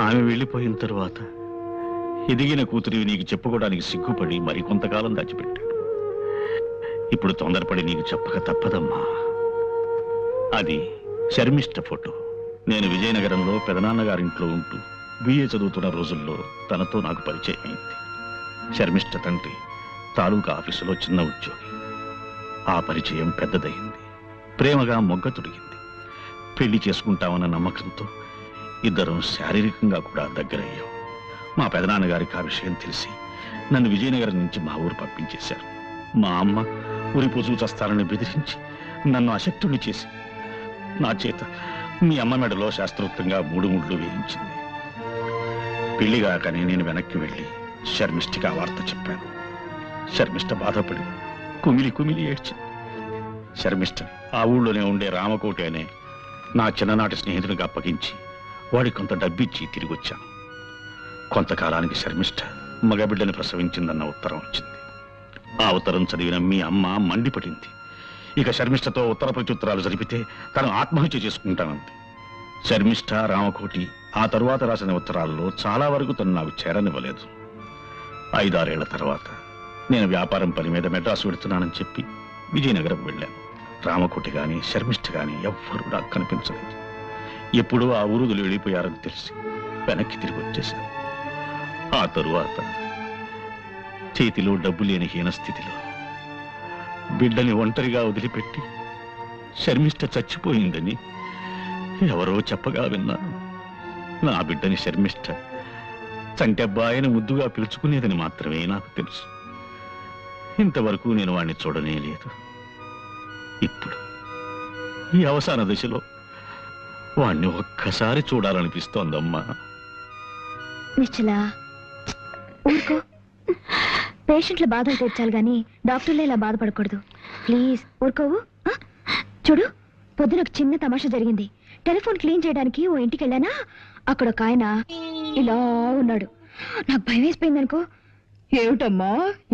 ఆమె వెళ్ళిపోయిన తరువాత ఎదిగిన కూతురివి నీకు చెప్పుకోవడానికి సిగ్గుపడి మరికొంతకాలం దాచిపెట్టాడు. ఇప్పుడు తొందరపడి నీకు చెప్పక తప్పదమ్మా. అది శర్మిష్ట ఫోటో. నేను విజయనగరంలో పెదనాన్నగారింట్లో ఉంటూ బిఏ చదువుతున్న రోజుల్లో తనతో నాకు పరిచయం అయింది. శర్మిష్ట తండ్రి తాలూకా ఆఫీసులో చిన్న ఉద్యోగి. ఆ పరిచయం పెద్దదయింది. ప్రేమగా మొగ్గ తొడిగింది. పెళ్లి చేసుకుంటామన్న నమ్మకంతో ఇద్దరం శారీరకంగా కూడా దగ్గరయ్యాం. మా పెదనాన్నగారికి ఆ విషయం తెలిసి నన్ను విజయనగరం నుంచి మా ఊరు పంపించేశారు. మా అమ్మ ఊరి పొజు చస్తానని బెదిరించి నన్ను అశక్తుణ్ణి చేసి నా చేత మీ అమ్మ మెడలో శాస్త్రోక్తంగా 3 ముళ్ళు వేయించింది. పెళ్లిగాకని నేను వెనక్కి వెళ్ళి శర్మిష్ఠకి ఆ వార్త చెప్పాను. శర్మిష్ఠ బాధపడి కుమిలి ఏడ్చింది. శర్మిష్ఠ ఆ ఊళ్ళోనే ఉండే రామకోటి అనే నా చిన్ననాటి స్నేహితునికి అప్పగించి వాడికి కొంత డబ్బిచ్చి తిరిగి వచ్చాను. కొంతకాలానికి శర్మిష్ఠ మగబిడ్డని ప్రసవించిందన్న ఉత్తరం వచ్చింది. ఆ ఉత్తరం చదివిన మీ అమ్మ మండిపడింది. ఇక శర్మిష్ఠతో ఉత్తర ప్రత్యుత్తరాలు జరిపితే తను ఆత్మహత్య చేసుకుంటానంది. శర్మిష్ఠ, రామకోటి ఆ తరువాత రాసిన ఉత్తరాల్లో చాలా వరకు తను నాకు చేరనివ్వలేదు. 5-6 ఏళ్ల తర్వాత నేను వ్యాపారం పని మీద మెడ్రాసు వెడుతున్నానని చెప్పి విజయనగరం వెళ్ళాను. రామకోటి గాని శర్మిష్ఠ గాని ఎవ్వరూ నాకు కనిపించలేదు. ఎప్పుడూ ఆ ఊరుదులు వెళ్ళిపోయారని తెలిసి వెనక్కి తిరిగి వచ్చేశాను. ఆ తరువాత చేతిలో డబ్బు లేని హీనస్థితిలో బిడ్డని ఒంటరిగా వదిలిపెట్టి శర్మిష్ఠ చచ్చిపోయిందని ఎవరో చెప్పగా విన్నాను. నా బిడ్డని శర్మిష్ఠ చంటెబ్బాయని ముద్దుగా పిలుచుకునేదని మాత్రమే నాకు తెలుసు. ఇంతవరకు నేను వాణ్ణి చూడనే లేదు. ఇప్పుడు ఈ అవసాన దశలో వాణ్ణి ఒక్కసారి చూడాలనిపిస్తోందమ్మా. నిశ్చలా, ఊరుకో. పేషెంట్ల బాధలు తీర్చాలి గాని డాక్టర్లే ఇలా బాధపడకూడదు. ప్లీజ్ ఊరుకోవు. చూడు, పొద్దున ఒక చిన్న తమాషా జరిగింది. టెలిఫోన్ క్లీన్ చేయడానికి ఓ ఇంటికి వెళ్ళానా, అక్కడ ఒక ఆయన ఇలా ఉన్నాడు. నాకు భయం వేసిపోయింది అనుకో. ఏమిటమ్మా,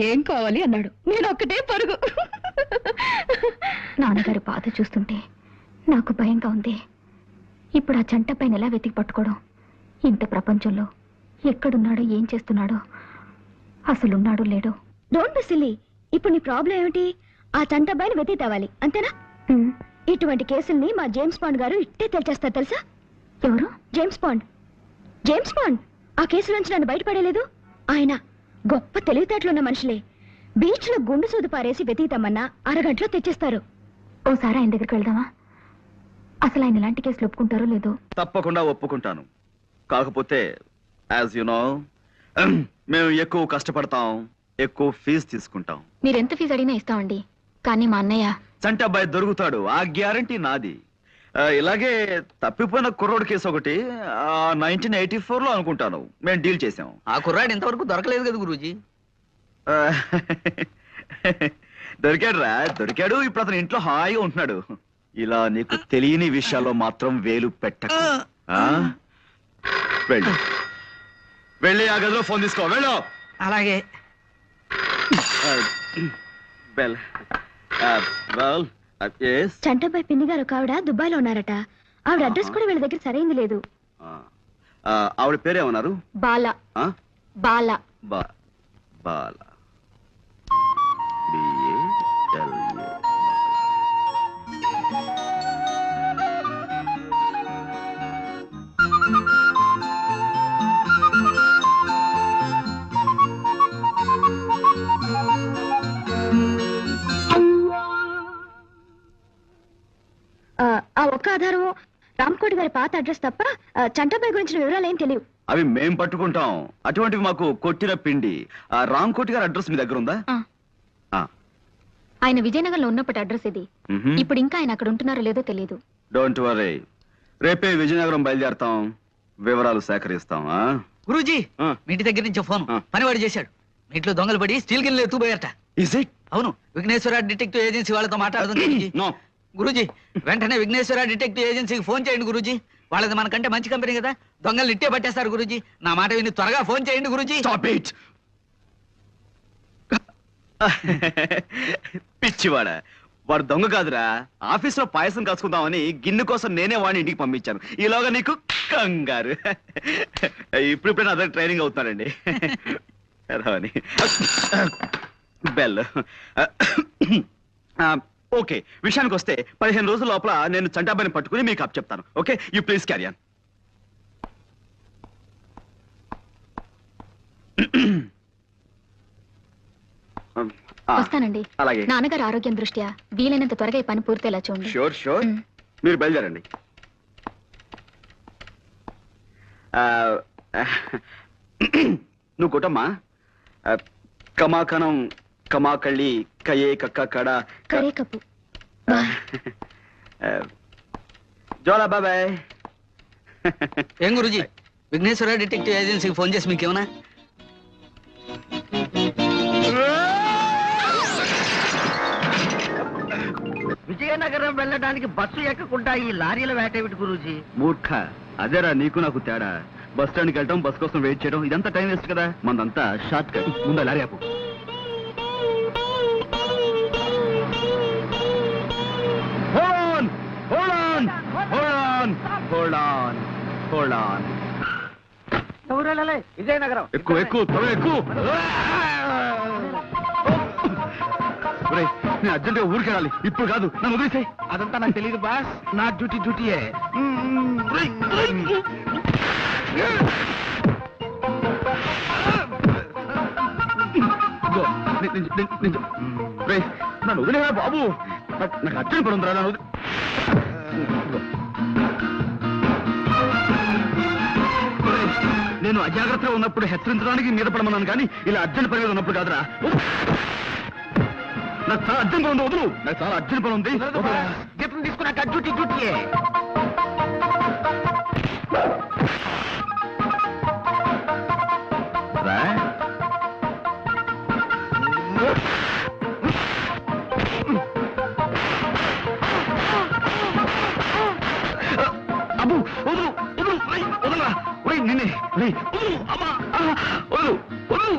ఏం కావాలి అన్నాడు. నేను ఒక్కటే పరుగు. నాన్నగారు బాధ చూస్తుంటే నాకు భయంగా ఉంది. ఇప్పుడు ఆ జంట పైన ఎలా వెతికి పట్టుకోవడం? ఇంత ప్రపంచంలో ఎక్కడున్నాడో ఏం చేస్తున్నాడో అసలున్నాడో లేడో. Don't be silly. ఇప్పుడు నీ ప్రాబ్లం ఏమిటి? ఆ చంటబ్బాయిని వెతికి తేవాలి, అంతేనా? ఇటువంటి కేసుల్ని మా జేమ్స్ బాండ్ గారు ఇట్టే తెలిచేస్తారు తెలుసా? ఎవరు? James bond. జేమ్స్ బాండ్ ఆ కేసులోంచి నన్ను బయటపడేలేదు. ఆయన గొప్ప తెలివితేటలున్న మనుషులే. బీచ్ లో గుండు సూదు పారేసి వెతికితామన్నా అరగంటలో తెచ్చేస్తారు. ఓసారి ఆయన దగ్గరికి వెళ్దామా? అసలు ఆయన ఇలాంటి కేసులు ఒప్పుకుంటారో లేదో. తప్పకుండా ఒప్పుకుంటాను. కాకపోతే యాజ్ యు నో మేము ఎక్కువ కష్టపడతాం, ఎక్కువ ఫీజు తీసుకుంటాం. మీరెంత ఫీజు అడిగినా ఇస్తామండి. కానీ మా అన్నయ్య చంటి అబ్బాయి దొరుకుతాడు, ఆ గ్యారంటీ నాది. ఇలాగే తప్పిపోయిన కుర్రోడ్ కేసు ఒకటి 1984 లో అనుకుంటాను మేము డీల్ చేసాం. ఆ కుర్రాడు ఇంతవరకు దొరకలేదు కదా గురూజీ. దొరికాడు. ఇప్పుడు అతను ఇంట్లో హాయిగా ఉంటున్నాడు. ఇలా నీకు తెలియని విషయాల్లో మాత్రం వేలు పెట్టకు. వెళ్ళి ఆ గదిలో ఫోన్ తీసుకో. వెళ్ళు. అలాగే. చంటబ్బాయి పిన్ని గారు ఒక ఆవిడ దుబాయ్లో ఉన్నారట. ఆవిడ అడ్రస్ కూడా వీళ్ళ దగ్గర సరైంది లేదు. ఆవిడ పేరేమన్నారు? బాల. బాల. బాల. ఆ ఒక్క ఆధారం రామ్కోటి గారి పాత అడ్రస్ తప్ప చంటబ్బాయి గురించిన వివరాలు ఏం తెలియవు. అవి మేం పట్టుకుంటాం. అటువంటివి మాకు కొట్టిన పిండి. రామ్కోటి గారి అడ్రస్ మీ దగ్గర ఉందా? ఆయన విజయనగరంలో ఉన్నప్పటి అడ్రస్ ఇది. ఇప్పుడు ఇంకా ఆయన అక్కడ ఉంటున్నారో లేదో తెలియదు. డోంట్ వరీ, రేపే విజయనగరం బయలుదేరతాం, వివరాలు సేకరిస్తాం. గురూజీ, మీ ఇంటి దగ్గర నుంచి ఫోన్ పనివాడు చేశాడు. మీ ఇంట్లో దొంగలు పడి స్టీల్ గిన్నెలు ఎత్తుపోయారట. Is it? అవును, విఘ్నేశ్వర డిటెక్టివ్ ఏజెన్సీ వాళ్ళతో మాట్లాడుతుంది. గురూజీ, వెంటనే విఘ్నేశ్వర డిటెక్టివ్ ఏజెన్సీకి ఫోన్ చేయండి గురూజీ. వాళ్ళది మనకంటే మంచి కంపెనీ కదా, దొంగలు ఇట్టే పట్టేస్తారు గురూజీ. నా మాట విని త్వరగా ఫోన్ చేయండి గురూజీ. Stop it. పిచ్చివాడా, వాడు దొంగ కాదురా. ఆఫీస్ లో పాయసం కాసుకుందామని గిన్నె కోసం నేనే వాడిని ఇంటికి పంపించాను. ఈలోగా నీకు కంగారు. ఇప్పుడు అదే ట్రైనింగ్ అవుతున్నారండి. బెల్. ఓకే, విషయానికి వస్తే 15 రోజుల లోపల నేను చంటాబాయిని పట్టుకుని మీకు అప్ చెప్తాను. Okay, you please carry on. వస్తానండి. అలాగే. నాన్నగారు ఆరోగ్యం దృష్ట్యా వీలైనంత త్వరగా ఈ పని పూర్తయ్యేలా చూడండి. Sure sure. మీరు బయలుదేరండి. నువ్వు కొట్టమ్మా. కమాకణం కమాకళ్ళి కయే కక్క కడ కరే కప్పు. జోలా బాబాయ్. ఏం గురూజీ, విఘ్నేశ్వర డిటెక్టివ్ ఏజెన్సీకి ఫోన్ చేసి మీకేమన్నా? విజయనగరం వెళ్ళడానికి బస్సు ఎక్కకుండా ఈ లారీల వేటేమిటి గురూజీ? మూర్ఖ, అదేరా నీకు నాకు తేడా. బస్ స్టాండ్కి వెళ్ళటం, బస్ కోసం వెయిట్ చేయడం, ఇదంతా టైం వేస్ట్ కదా. మనదంతా షార్ట్ కట్. ముందు లారీ ఆపు. విజయనగరం. ఎక్కువ ఎక్కువ త్వరగా ఎక్కువ. నేను అర్జెంట్గా ఊరికి వెళ్ళాలి. ఇప్పుడు కాదు, నన్ను వదిలేసాయి. అదంతా నాకు తెలియదు బాస్. నా డ్యూటీయే. నన్ను వదిలేరా బాబు. నాకు అర్జెంట్ పడి ఉందిరా. నన్ను నేను అజాగ్రత్తగా ఉన్నప్పుడు హెచ్చరించడానికి మీద పడమన్నాను, కానీ ఇలా అర్జెంట్ పని మీద ఉన్నప్పుడు కాదురా. నాకు చాలా అర్జెంట్ పని ఉంది, వదులు. నాకు చాలా అర్జెంట్ పని ఉంది. జీతం తీసుకున్నాక డ్యూటీయే. అబ్బు వదులు వదులు వదలరా. నిన్నే వదులు. అమ్మా వదులు వదులు.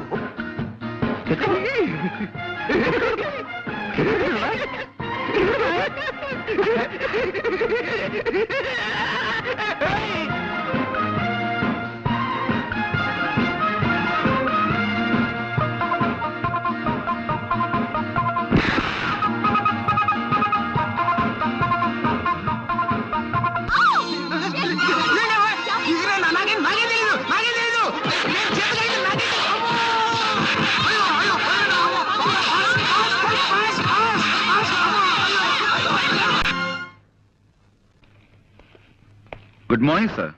Good morning sir.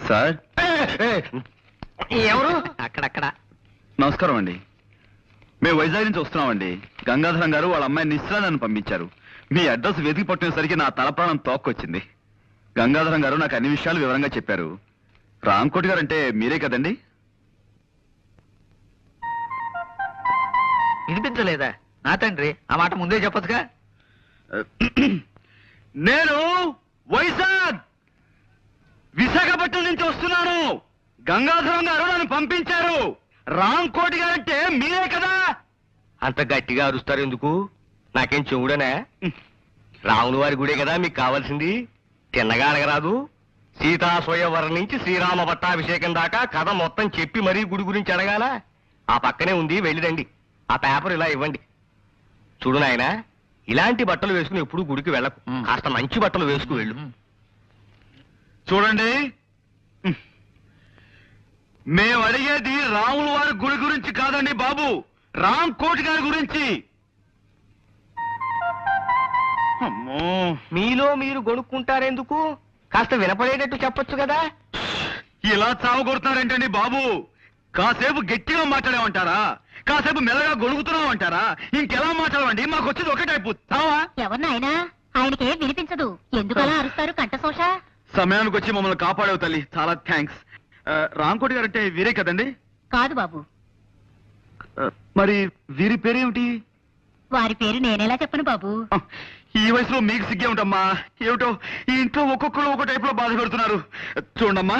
సార్ ఎవరు అక్కడక్కడ నమస్కారం అండి. మేము వైజాగ్ నుంచి వస్తున్నామండి. గంగాధరం గారు వాళ్ళ అమ్మాయి నిశ్చల నన్ను పంపించారు. మీ అడ్రస్ వెతికి పట్టినసరికి నా తల ప్రాణం తోక్కొచ్చింది. గంగాధరం గారు నాకు అన్ని విషయాలు వివరంగా చెప్పారు. రాంకోటి గారు అంటే మీరే కదండి? వినిపించలేదా నా తండ్రి? ఆ మాట ముందే చెప్పొచ్చుగా. నేను వైజాగ్ విశాఖపట్నం నుంచి వస్తున్నాను. గంగాధరం గారు నన్ను పంపించారు. రాంకోటి గారు అంటే మీరే కదా? అంత గట్టిగా అరుస్తారు ఎందుకు? నాకేం చెవుడనా? రాముల వారి గుడే కదా మీకు కావాల్సింది. తిన్నగా అడగరాదు. సీతా స్వయంవరం నుంచి శ్రీరామ పట్టాభిషేకం దాకా కథ మొత్తం చెప్పి మరీ గుడి గురించి అడగాల. ఆ పక్కనే ఉంది, వెళ్ళిరండి. ఆ పేపర్ ఇలా ఇవ్వండి. చూడు నాయనా, ఇలాంటి బట్టలు వేసుకుని ఎప్పుడు గుడికి వెళ్ళకు. కాస్త మంచి బట్టలు వేసుకు వెళ్ళు. చూడండి, మేము అడిగేది రాముల వారి గుడి గురించి కాదండి బాబు, రాంకోటి గారి గురించి. అమ్మో, మీలో మీరు గొడుక్కుంటారెందుకు? కాస్త వినపడేటట్టు చెప్పొచ్చు కదా. ఇలా చావగొడుతున్నారేంటండి బాబు? కాసేపు గట్టిగా మాట్లాడేమంటారా? కాసేపు మెల్లగా గొడుగుతున్నామంటారా? ఇంకెలా మాట్లాడమండి? మాకు వచ్చేది ఒకటే చావా. ఎవరినైనా ఆయనకే వినిపించదు. ఎందుకలా అరుస్తారు కంఠశోష? సమయానికి వచ్చి మమ్మల్ని కాపాడేవు తల్లి, చాలా థ్యాంక్స్. రాంకోటి గారు అంటే వీరే కదండి? కాదు బాబు, మరి వీరి పేరేమిటి? వారి పేరు నేనేలా చెప్పను బాబు. ఈ వయసులో మీకు సిగ్గే ఉంటమ్మా. ఏమిటో ఈ ఇంట్లో ఒక్కొక్కరు ఒక్కో టైప్ లో బాధ పెడుతున్నారు. చూడమ్మా,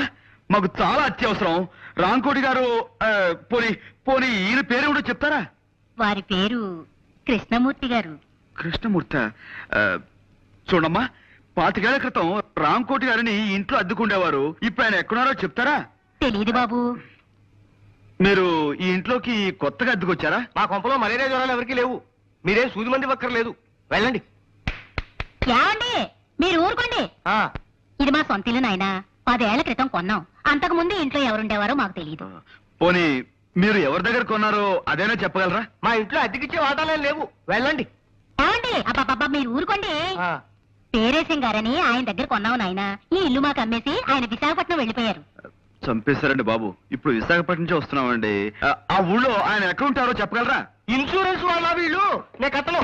మాకు చాలా అత్యవసరం. రాంకోటి గారు పోనీ పోనీ ఈయన పేరేమిటో చెప్తారా? వారి పేరు కృష్ణమూర్తి గారు. కృష్ణమూర్తి. చూడమ్మా, 25 ఏళ్ల క్రితం రాంకోటి గారిని ఈ ఇంట్లో అద్దుకుండేవారు. ఇప్పుడు ఆయన ఎక్కడున్నారో చెప్తారా? తెలీదు బాబు. మీరు ఈ ఇంట్లోకి కొత్తగా అద్దుకొచ్చారా? మా కొంపలో మలేరియా జ్వరాలు ఎవరికీ లేవు. మీరేం సూది మంది పక్కర్లేదు. వెళ్ళండి. ఏమండి, మీరు ఊరుకోండి. ఇది మా సొంత ఇల్లు నాయనా. 10 ఏళ్ల క్రితం కొన్నాం. అంతకు ముందు ఇంట్లో ఎవరుండేవారో మాకు తెలియదు. పోనీ మీరు ఎవరి దగ్గర కొన్నారో అదేనా చెప్పగలరా? మా ఇంట్లో అద్దెకిచ్చే వాటాలే లేవు. వెళ్ళండి. ఏమండి, అబ్బాబ్బా మీరు ఊరుకోండి. పేరేశం గారని ఆయన దగ్గర కొన్నావు నాయనా. ఈ ఇల్లు మాకు అమ్మేసి ఆయన విశాఖపట్నం వెళ్ళిపోయారు. చంపేశారండి బాబు. ఇప్పుడు విశాఖపట్నం నుంచి వస్తున్నామండి. ఆ ఊళ్ళో ఆయన ఎక్కడ ఉంటారో చెప్పగలరా? ఇన్సూరెన్స్ వాళ్ళ వీళ్ళు. నే కట్టను.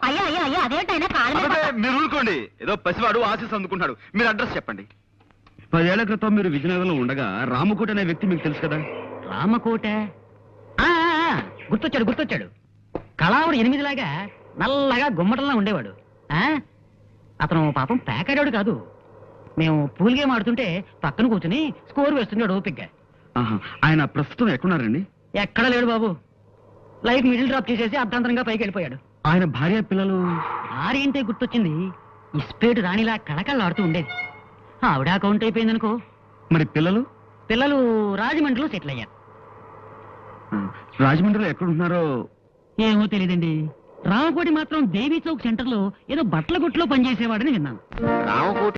అయ్యా అయ్యా అయ్యా, అదేంటైనా కాళ్ళ మీద అబ్బే, మీరు ఊరుకోండి. ఏదో పసివాడు ఆశీస్ అందుకుంటున్నాడు. మీరు అడ్రస్ చెప్పండి. 10 ఏళ్ల క్రితం మీరు విజయనగరంలో ఉండగా రామకోట అనే వ్యక్తి మీకు తెలుసు కదా? రామకోట గుర్తొచ్చాడు. కళావుడు 8 లాగా నల్లగా గుమ్మటంలా ఉండేవాడు. అతను పాపం పేకాడాడు కాదు. మేము పూల్ గేమ్ ఆడుతుంటే పక్కన కూర్చుని స్కోర్ వేస్తున్నాడు ఓపిగ్గా. ఆయన ప్రస్తుతం ఎక్కడున్నారండి? ఎక్కడ లేడు బాబు. లైఫ్ మిడిల్ డ్రాప్ చేసేసి అర్ధాంతరంగా పైకి వెళ్ళిపోయాడు. ఆయన భార్య పిల్లలు? భార్య అంటే గుర్తొచ్చింది. ఇస్పేటు రాణిలా కళకళలాడుతూ ఉండేది. ఆవిడ అకౌంట్ అయిపోయిందనుకో. మరి పిల్లలు? పిల్లలు రాజమండ్రిలో సెటిల్ అయ్యారు. రాజమండ్రిలో ఎక్కడున్నారో ఏమో తెలియదండి. రామకోటి మాత్రం దేవీ చౌక్ సెంటర్ లో ఏదో బట్టల గుట్లో పనిచేసేవాడని విన్నాను. రామకోటి